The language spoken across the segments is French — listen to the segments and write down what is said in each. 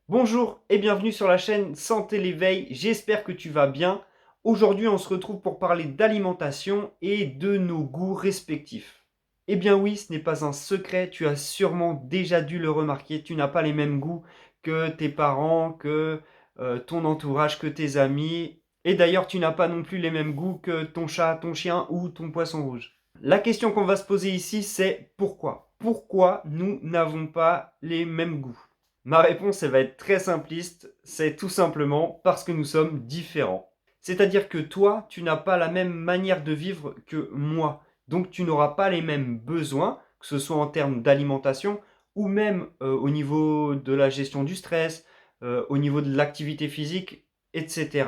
Bonjour et bienvenue sur la chaîne Santé l'éveil, j'espère que tu vas bien. Aujourd'hui on se retrouve pour parler d'alimentation et de nos goûts respectifs. Eh bien oui, ce n'est pas un secret, tu as sûrement déjà dû le remarquer, tu n'as pas les mêmes goûts que tes parents, que ton entourage, que tes amis. Et d'ailleurs tu n'as pas non plus les mêmes goûts que ton chat, ton chien ou ton poisson rouge. La question qu'on va se poser ici c'est pourquoi? Pourquoi nous n'avons pas les mêmes goûts? Ma réponse, elle va être très simpliste, c'est tout simplement parce que nous sommes différents. C'est-à-dire que toi, tu n'as pas la même manière de vivre que moi. Donc tu n'auras pas les mêmes besoins, que ce soit en termes d'alimentation ou même au niveau de la gestion du stress, au niveau de l'activité physique, etc.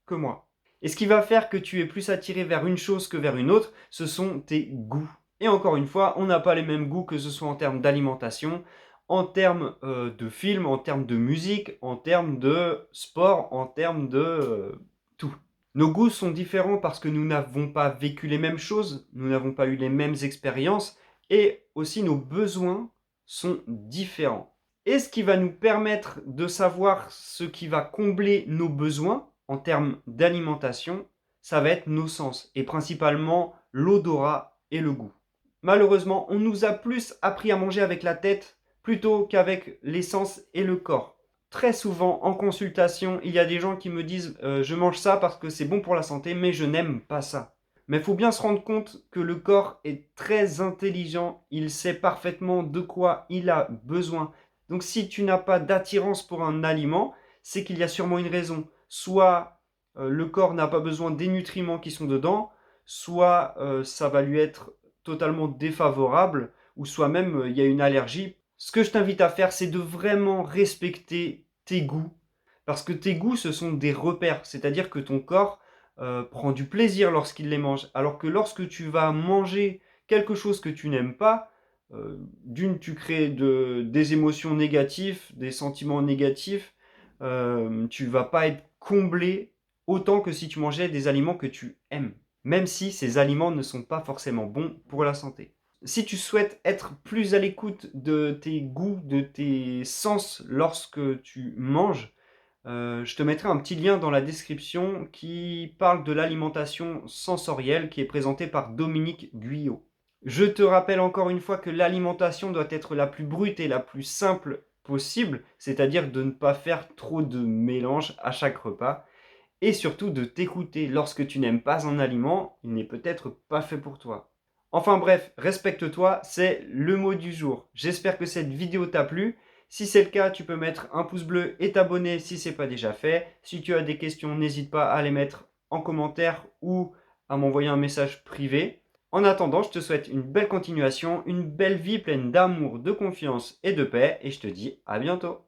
que moi. Et ce qui va faire que tu es plus attiré vers une chose que vers une autre, ce sont tes goûts. Et encore une fois, on n'a pas les mêmes goûts que ce soit en termes d'alimentation, en termes de films, en termes de musique, en termes de sport, en termes de tout. Nos goûts sont différents parce que nous n'avons pas vécu les mêmes choses, nous n'avons pas eu les mêmes expériences et aussi nos besoins sont différents. Et ce qui va nous permettre de savoir ce qui va combler nos besoins en termes d'alimentation, ça va être nos sens et principalement l'odorat et le goût. Malheureusement, on nous a plus appris à manger avec la tête plutôt qu'avec les sens et le corps. Très souvent, en consultation, il y a des gens qui me disent je mange ça parce que c'est bon pour la santé, mais je n'aime pas ça. Mais il faut bien se rendre compte que le corps est très intelligent, il sait parfaitement de quoi il a besoin. Donc si tu n'as pas d'attirance pour un aliment, c'est qu'il y a sûrement une raison. Soit le corps n'a pas besoin des nutriments qui sont dedans, soit ça va lui être totalement défavorable, ou soit même il y a une allergie. Ce que je t'invite à faire, c'est de vraiment respecter tes goûts, parce que tes goûts, ce sont des repères, c'est-à-dire que ton corps prend du plaisir lorsqu'il les mange, alors que lorsque tu vas manger quelque chose que tu n'aimes pas, d'une, tu crées des émotions négatives, des sentiments négatifs, tu vas pas être comblé autant que si tu mangeais des aliments que tu aimes, même si ces aliments ne sont pas forcément bons pour la santé. Si tu souhaites être plus à l'écoute de tes goûts, de tes sens lorsque tu manges, je te mettrai un petit lien dans la description qui parle de l'alimentation sensorielle qui est présentée par Dominique Guyot. Je te rappelle encore une fois que l'alimentation doit être la plus brute et la plus simple possible, c'est-à-dire de ne pas faire trop de mélange à chaque repas, et surtout de t'écouter. Lorsque tu n'aimes pas un aliment, il n'est peut-être pas fait pour toi. Enfin bref, respecte-toi, c'est le mot du jour. J'espère que cette vidéo t'a plu. Si c'est le cas, tu peux mettre un pouce bleu et t'abonner si ce n'est pas déjà fait. Si tu as des questions, n'hésite pas à les mettre en commentaire ou à m'envoyer un message privé. En attendant, je te souhaite une belle continuation, une belle vie pleine d'amour, de confiance et de paix, et je te dis à bientôt.